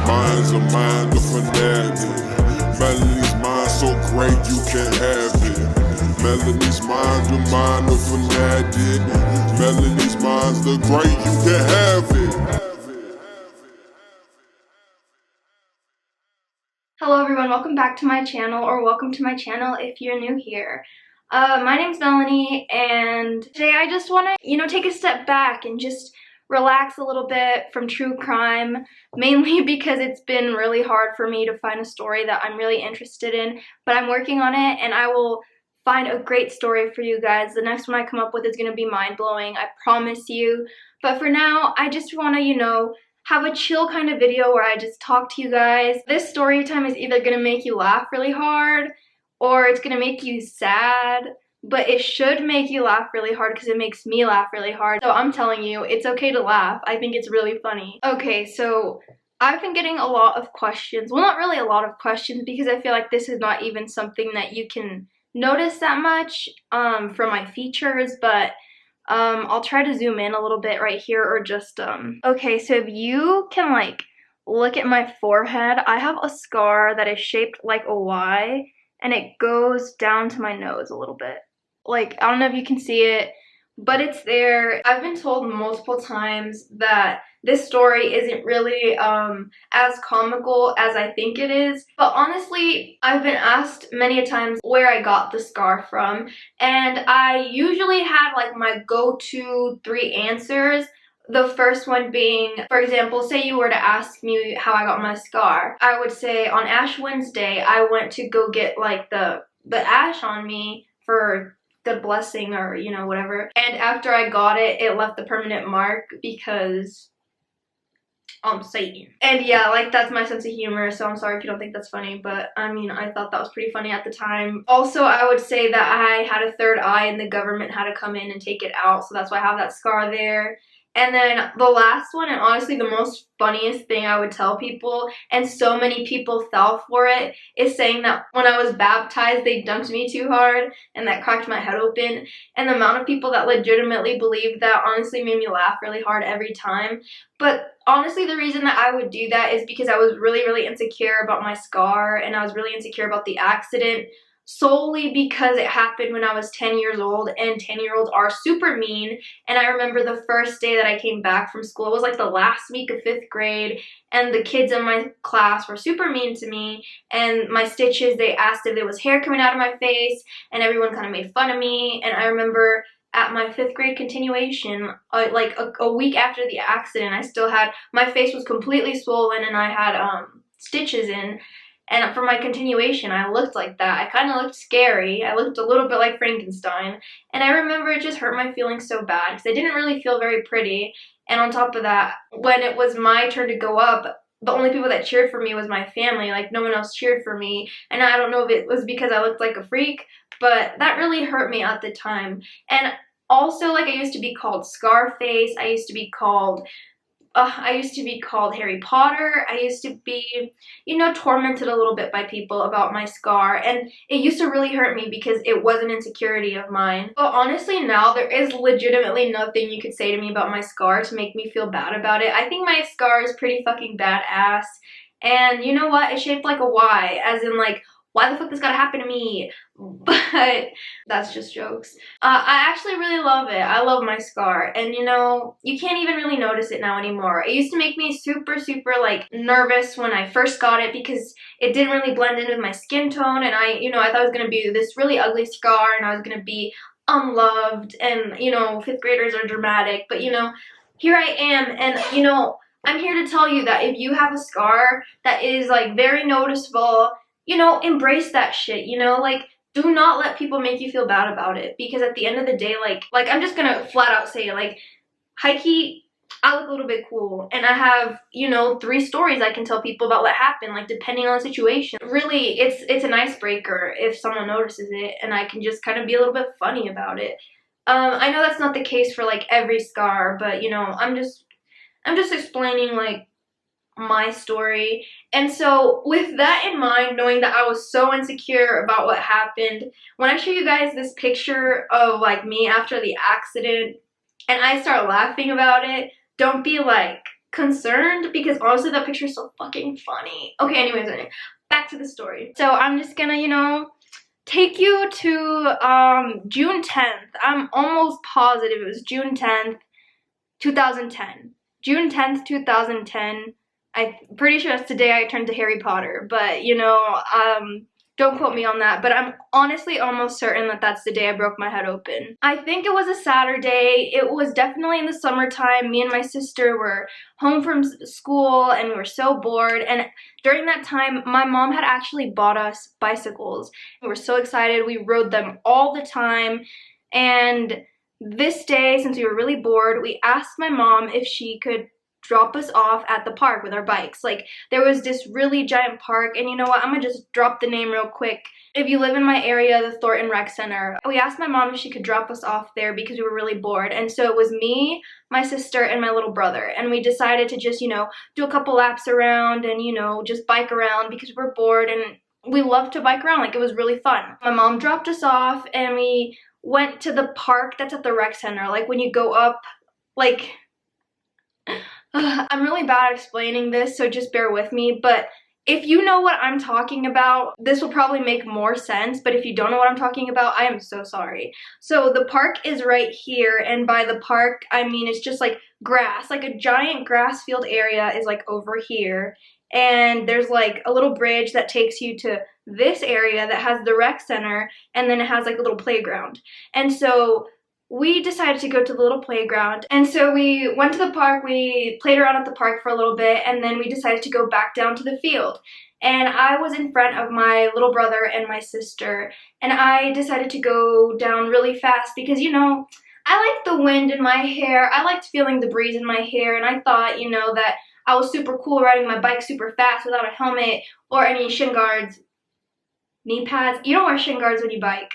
mind's a mind of fanatic. Melanie's mind so great you can have it. Melanie's mind the mind of fanatic. Melanie's mind's the great you can have it. Hello everyone, welcome back to my channel, or welcome to my channel if you're new here. My name's Melanie, and today I just want to, take a step back and just relax a little bit from true crime, mainly because it's been really hard for me to find a story that I'm really interested in, but I'm working on it, and I will find a great story for you guys. The next one I come up with is going to be mind-blowing, I promise you. But for now, I just want to, have a chill kind of video where I just talk to you guys. This story time is either gonna make you laugh really hard or it's gonna make you sad, but it should make you laugh really hard because it makes me laugh really hard. So I'm telling you, it's okay to laugh. I think it's really funny. Okay, so I've been getting a lot of questions. Well, not really a lot of questions because I feel like this is not even something that you can notice that much from my features, but I'll try to zoom in a little bit right here, or just, okay, so if you can, look at my forehead, I have a scar that is shaped like a Y, and it goes down to my nose a little bit. I don't know if you can see it, but it's there. I've been told multiple times that this story isn't really as comical as I think it is, but honestly, I've been asked many a times where I got the scar from, and I usually have my go-to 3 answers. The first one being, for example, say you were to ask me how I got my scar, I would say on Ash Wednesday I went to go get the ash on me for the blessing, or whatever, and after I got it, it left the permanent mark because I'm Satan. And yeah, that's my sense of humor, so I'm sorry if you don't think that's funny, but I mean, I thought that was pretty funny at the time. Also, I would say that I had a third eye and the government had to come in and take it out, so that's why I have that scar there. And then the last one, and honestly the most funniest thing I would tell people, and so many people fell for it, is saying that when I was baptized they dunked me too hard and that cracked my head open. And the amount of people that legitimately believed that honestly made me laugh really hard every time. But honestly, the reason that I would do that is because I was really, really insecure about my scar, and I was really insecure about the accident, solely because it happened when I was 10 years old, and 10-year-olds are super mean. And I remember the first day that I came back from school, it was the last week of 5th grade, and the kids in my class were super mean to me, and my stitches, they asked if there was hair coming out of my face, and everyone kind of made fun of me. And I remember at my 5th grade continuation, a week after the accident, I still had, my face was completely swollen and I had stitches in. And for my continuation, I looked like that. I kind of looked scary. I looked a little bit like Frankenstein. And I remember it just hurt my feelings so bad because I didn't really feel very pretty. And on top of that, when it was my turn to go up, the only people that cheered for me was my family. No one else cheered for me. And I don't know if it was because I looked like a freak, but that really hurt me at the time. And also, I used to be called Scarface. I used to be called Harry Potter. I used to be, tormented a little bit by people about my scar, and it used to really hurt me because it was an insecurity of mine. But honestly, now there is legitimately nothing you could say to me about my scar to make me feel bad about it. I think my scar is pretty fucking badass, and you know what? It's shaped like a Y, as in why the fuck this gotta happen to me? But that's just jokes. I actually really love it. I love my scar, and you can't even really notice it now anymore. It used to make me super, super nervous when I first got it because it didn't really blend in with my skin tone, and I thought it was gonna be this really ugly scar and I was gonna be unloved, and 5th graders are dramatic, but here I am, and I'm here to tell you that if you have a scar that is very noticeable, embrace that shit, do not let people make you feel bad about it, because at the end of the day, I'm just gonna flat out say it, high-key, I look a little bit cool, and I have, 3 stories I can tell people about what happened, depending on the situation. Really, it's an icebreaker if someone notices it, and I can just kind of be a little bit funny about it. I know that's not the case for, every scar, but, I'm just explaining, my story. And so with that in mind, knowing that I was so insecure about what happened, when I show you guys this picture of me after the accident and I start laughing about it, don't be like, concerned because honestly that picture is so fucking funny. Okay, anyways, back to the story. So I'm just gonna, you know, take you to June 10th. I'm almost positive it was June 10th, 2010. June 10th, 2010. I'm pretty sure that's the day I turned to Harry Potter, but you know, don't quote me on that, but I'm honestly almost certain that that's the day I broke my head open. I think it was a Saturday. It was definitely in the summertime. Me and my sister were home from school and we were so bored, and during that time, my mom had actually bought us bicycles. We were so excited. We rode them all the time, and this day, since we were really bored, we asked my mom if she could drop us off at the park with our bikes. Like, there was this really giant park, and you know what, I'm gonna just drop the name real quick. If you live in my area, the Thornton Rec Center. We asked my mom if she could drop us off there because we were really bored, and so it was me, my sister, and my little brother, and we decided to just, you know, do a couple laps around and, you know, just bike around because we're bored and we love to bike around. Like, it was really fun. My mom dropped us off and we went to the park that's at the rec center. Like, when you go up, like, I'm really bad at explaining this, so just bear with me, but if you know what I'm talking about, this will probably make more sense, but if you don't know what I'm talking about, I am so sorry. So the park is right here, and by the park, I mean it's just like grass, like a giant grass field area is like over here, and there's like a little bridge that takes you to this area that has the rec center, and then it has like a little playground. And so we decided to go to the little playground, and so we went to the park, we played around at the park for a little bit, and then we decided to go back down to the field. And I was in front of my little brother and my sister, and I decided to go down really fast because, you know, I liked the wind in my hair, I liked feeling the breeze in my hair, and I thought, you know, that I was super cool riding my bike super fast without a helmet or any shin guards. Knee pads? You don't wear shin guards when you bike.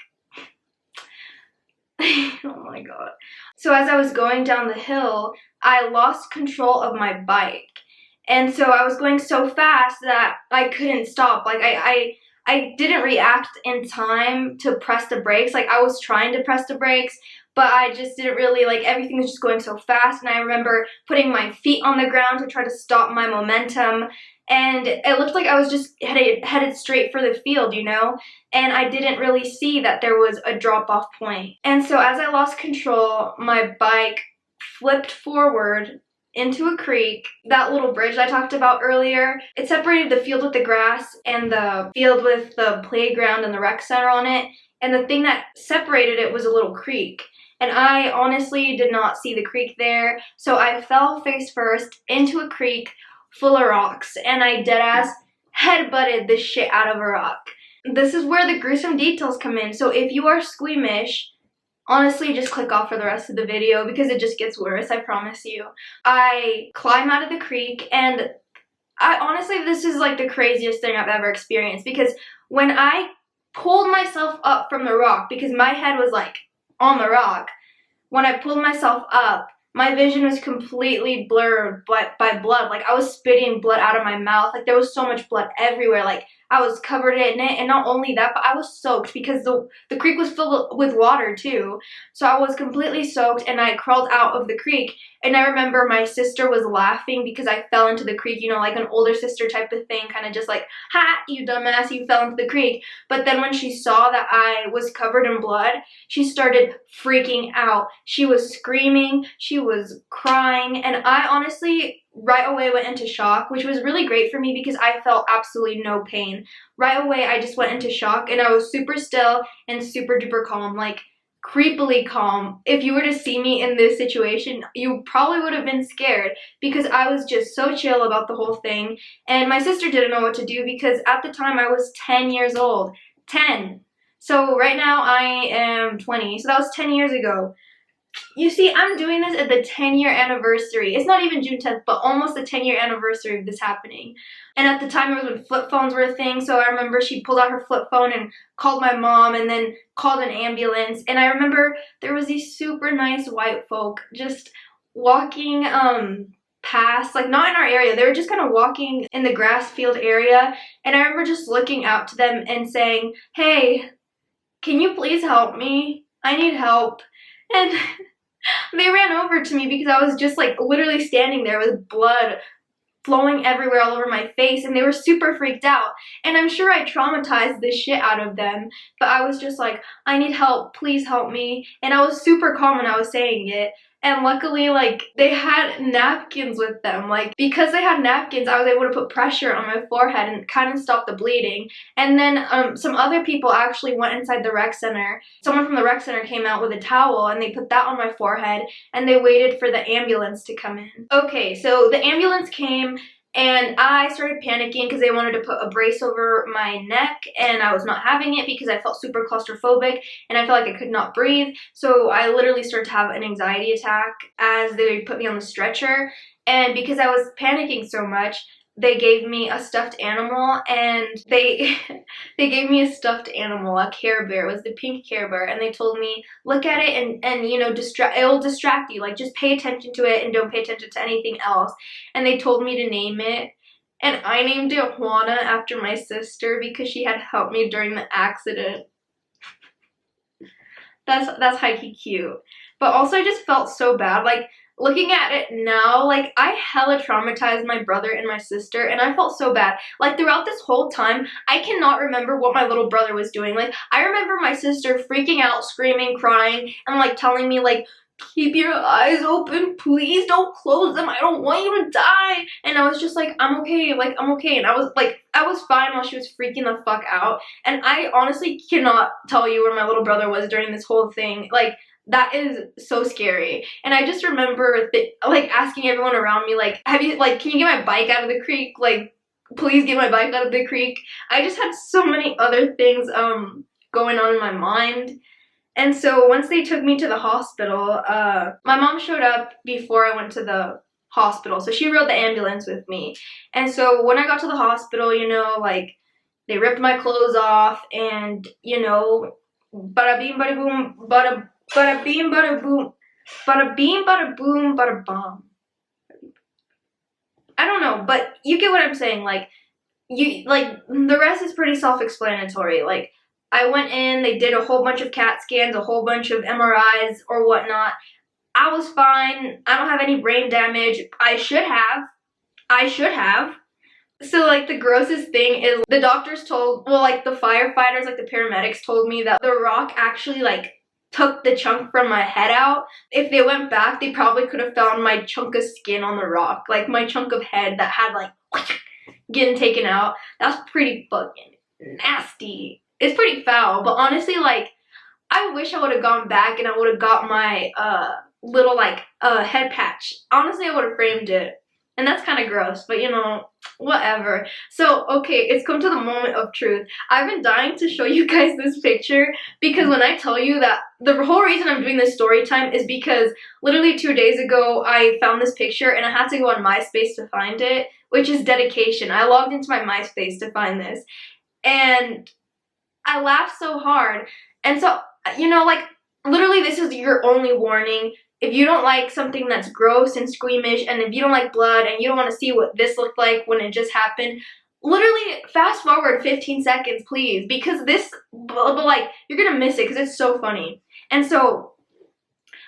Oh my god. So as I was going down the hill, I lost control of my bike. And so I was going so fast that I couldn't stop. Like, I didn't react in time to press the brakes. Like, I was trying to press the brakes, but I just didn't really, like, everything was just going so fast. And I remember putting my feet on the ground to try to stop my momentum. And it looked like I was just headed straight for the field, you know? And I didn't really see that there was a drop-off point. And so as I lost control, my bike flipped forward into a creek. That little bridge I talked about earlier, it separated the field with the grass and the field with the playground and the rec center on it. And the thing that separated it was a little creek. And I honestly did not see the creek there. So I fell face first into a creek full of rocks, and I deadass headbutted the shit out of a rock. This is where the gruesome details come in, so if you are squeamish, honestly just click off for the rest of the video because it just gets worse, I promise you. I climb out of the creek, and I honestly, this is like the craziest thing I've ever experienced, because when I pulled myself up from the rock, because my head was like on the rock, when I pulled myself up, my vision was completely blurred by blood. Like, I was spitting blood out of my mouth. Like, there was so much blood everywhere. Like, I was covered in it, and not only that, but I was soaked because the creek was filled with water too. So I was completely soaked, and I crawled out of the creek, and I remember my sister was laughing because I fell into the creek, you know, like an older sister type of thing, kind of just like, ha, you dumbass, you fell into the creek. But then when she saw that I was covered in blood, she started freaking out. She was screaming, she was crying, and I honestly right away went into shock, which was really great for me because I felt absolutely no pain. Right away, I just went into shock, and I was super still and super duper calm, like creepily calm. If you were to see me in this situation, you probably would have been scared because I was just so chill about the whole thing. And my sister didn't know what to do because at the time I was 10 years old. 10. So right now I am 20, so that was 10 years ago. You see, I'm doing this at the 10-year anniversary. It's not even June 10th, but almost the 10-year anniversary of this happening. And at the time, it was when flip phones were a thing, so I remember she pulled out her flip phone and called my mom and then called an ambulance. And I remember there was these super nice white folk just walking past, like not in our area, they were just kind of walking in the grass field area. And I remember just looking out to them and saying, "Hey, can you please help me? I need help." And They ran over to me because I was just like literally standing there with blood flowing everywhere all over my face, and they were super freaked out. And I'm sure I traumatized the shit out of them, but I was just like, I need help, please help me. And I was super calm when I was saying it. And luckily, like, they had napkins with them. Like, because they had napkins, I was able to put pressure on my forehead and kind of stop the bleeding. And then some other people actually went inside the rec center. Someone from the rec center came out with a towel and they put that on my forehead and they waited for the ambulance to come in. Okay, so the ambulance came and I started panicking because they wanted to put a brace over my neck, and I was not having it because I felt super claustrophobic and I felt like I could not breathe. So I literally started to have an anxiety attack as they put me on the stretcher. And because I was panicking so much, they gave me a stuffed animal, and they gave me a stuffed animal, a Care Bear. It was the pink Care Bear, and they told me, look at it and you know, it'll distract you, like just pay attention to it and don't pay attention to anything else. And they told me to name it, and I named it Juana after my sister because she had helped me during the accident. That's high-key cute. But also I just felt so bad, like, looking at it now, like, I hella traumatized my brother and my sister, and I felt so bad. Like, throughout this whole time, I cannot remember what my little brother was doing. Like, I remember my sister freaking out, screaming, crying, and, like, telling me, like, keep your eyes open, please don't close them, I don't want you to die. And I was just like, I'm okay, like, I'm okay. And I was fine while she was freaking the fuck out. And I honestly cannot tell you where my little brother was during this whole thing. Like, that is so scary. And I just remember like asking everyone around me, like, can you get my bike out of the creek? Like, please get my bike out of the creek. I just had so many other things going on in my mind. And so once they took me to the hospital, my mom showed up before I went to the hospital. So she rode the ambulance with me. And so when I got to the hospital, you know, like, they ripped my clothes off and, you know, bada beam, bada boom, bada beam, bada boom, bada beam, bada boom, bada bomb. I don't know, but you get what I'm saying. Like, the rest is pretty self-explanatory. Like, I went in, they did a whole bunch of CAT scans, a whole bunch of MRIs or whatnot. I was fine. I don't have any brain damage. I should have. So, like, the grossest thing is the doctors told, well, like, the firefighters, like, the paramedics told me that the rock actually, like, took the chunk from my head out. If they went back, they probably could have found my chunk of skin on the rock. Like, my chunk of head that had, like, getting taken out. That's pretty fucking nasty. It's pretty foul, but honestly, like, I wish I would have gone back and I would have got my little, like, head patch. Honestly, I would have framed it. And that's kind of gross, but you know, whatever. So, okay, it's come to the moment of truth. I've been dying to show you guys this picture because when I tell you that the whole reason I'm doing this story time is because literally 2 days ago I found this picture and I had to go on MySpace to find it, which is dedication. I logged into my MySpace to find this and I laughed so hard. And so, you know, like, literally this is your only warning. If you don't like something that's gross and squeamish, and if you don't like blood and you don't want to see what this looked like when it just happened, literally fast forward 15 seconds, please, because this, but like, you're gonna miss it because it's so funny. And so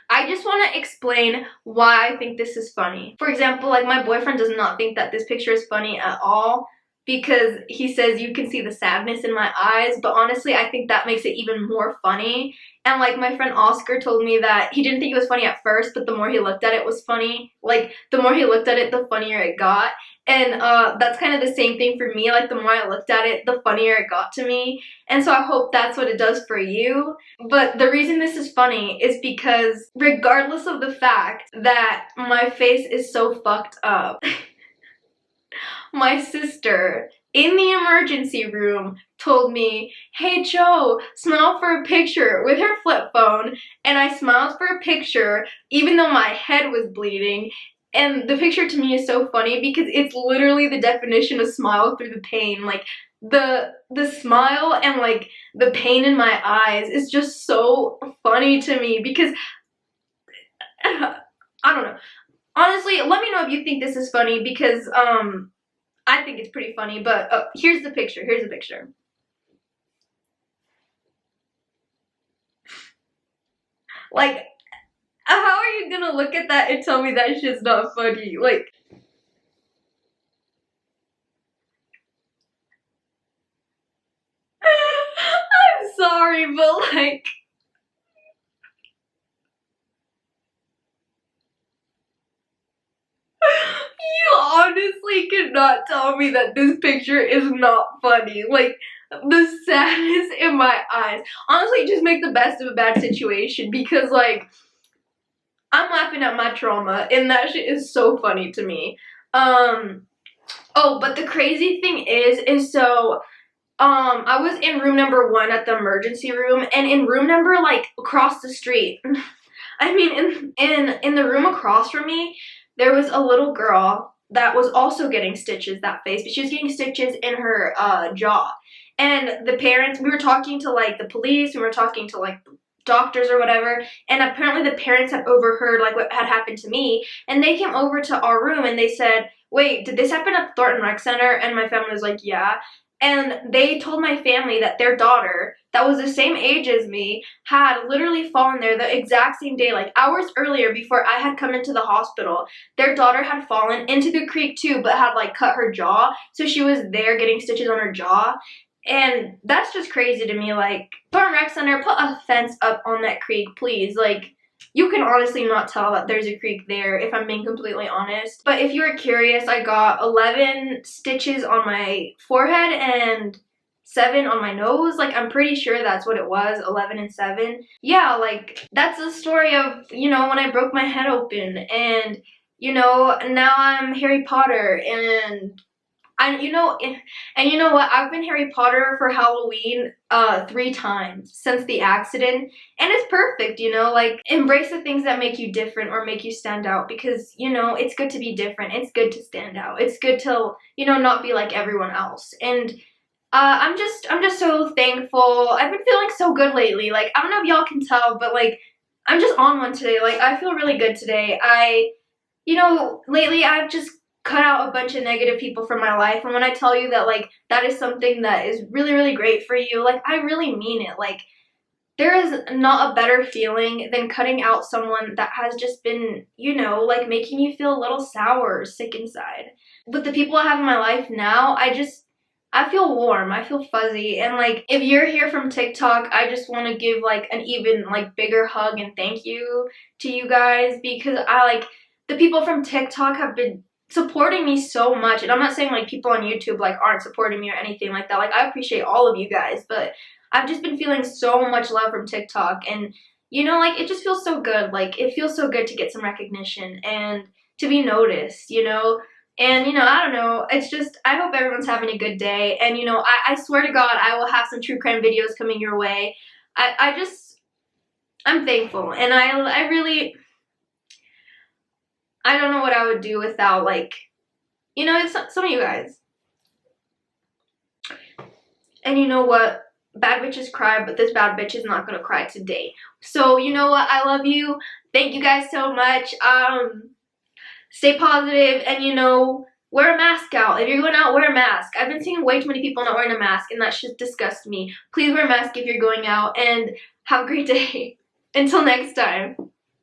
I just want to explain why I think this is funny. For example, like, my boyfriend does not think that this picture is funny at all because he says you can see the sadness in my eyes, but honestly, I think that makes it even more funny. And, like, my friend Oscar told me that he didn't think it was funny at first, but the more he looked at it, it was funny. Like, the more he looked at it, the funnier it got. And that's kind of the same thing for me. Like, the more I looked at it, the funnier it got to me. And so I hope that's what it does for you. But the reason this is funny is because regardless of the fact that my face is so fucked up, my sister in the emergency room told me, hey Joe, smile for a picture with her flip phone. And I smiled for a picture even though my head was bleeding. And the picture to me is so funny because it's literally the definition of smile through the pain. Like, the smile and, like, the pain in my eyes is just so funny to me because I don't know. Honestly, let me know if you think this is funny because I think it's pretty funny, but here's the picture. Here's the picture. Like, How are you gonna look at that and tell me that shit's not funny? Like, I'm sorry, but like, you honestly cannot tell me that this picture is not funny. Like, the sadness in my eyes. Honestly, just make the best of a bad situation because, like, I'm laughing at my trauma and that shit is so funny to me. Oh, but the crazy thing is so, I was in room number 1 at the emergency room, and in room number, like, across the street, I mean, in the room across from me, there was a little girl that was also getting stitches that face, but she was getting stitches in her jaw. And the parents, we were talking to like the police, we were talking to like doctors or whatever, and apparently the parents had overheard like what had happened to me, and they came over to our room and they said, wait, did this happen at Thornton Rec Center? And my family was like, yeah. And they told my family that their daughter, that was the same age as me, had literally fallen there the exact same day, like hours earlier before I had come into the hospital. Their daughter had fallen into the creek too, but had like cut her jaw. So she was there getting stitches on her jaw. And that's just crazy to me. Like, Thornton Rec Center, put a fence up on that creek, please. Like, you can honestly not tell that there's a creek there, if I'm being completely honest. But if you were curious, I got 11 stitches on my forehead and 7 on my nose. Like, I'm pretty sure that's what it was, 11 and 7. Yeah, like, that's the story of, you know, when I broke my head open. And, you know, now I'm Harry Potter, and you know what? I've been Harry Potter for Halloween 3 times since the accident, and it's perfect, you know, like, embrace the things that make you different or make you stand out, because, you know, it's good to be different. It's good to stand out. It's good to, you know, not be like everyone else. And I'm just so thankful. I've been feeling so good lately. Like, I don't know if y'all can tell, but like, I'm just on one today. Like, I feel really good today. You know, lately I've just cut out a bunch of negative people from my life, and when I tell you that, like, that is something that is really, really great for you, like, I really mean it. Like, there is not a better feeling than cutting out someone that has just been, you know, like, making you feel a little sour or sick inside. With the people I have in my life now, I feel warm, I feel fuzzy, and like, if you're here from TikTok, I just want to give like an even like bigger hug and thank you to you guys, because the people from TikTok have been supporting me so much. And I'm not saying like people on YouTube like aren't supporting me or anything like that. Like, I appreciate all of you guys, but I've just been feeling so much love from TikTok, and you know, like, it just feels so good. Like, it feels so good to get some recognition and to be noticed, you know. And, you know, I don't know, it's just, I hope everyone's having a good day, and, you know, I swear to God, I will have some true crime videos coming your way. I'm thankful, and I really, I don't know what I would do without, like, you know, it's some of you guys. And you know what? Bad bitches cry, but this bad bitch is not gonna cry today. So, you know what? I love you. Thank you guys so much. Stay positive, and, you know, wear a mask out. If you're going out, wear a mask. I've been seeing way too many people not wearing a mask, and that shit disgusts me. Please wear a mask if you're going out, and have a great day. Until next time.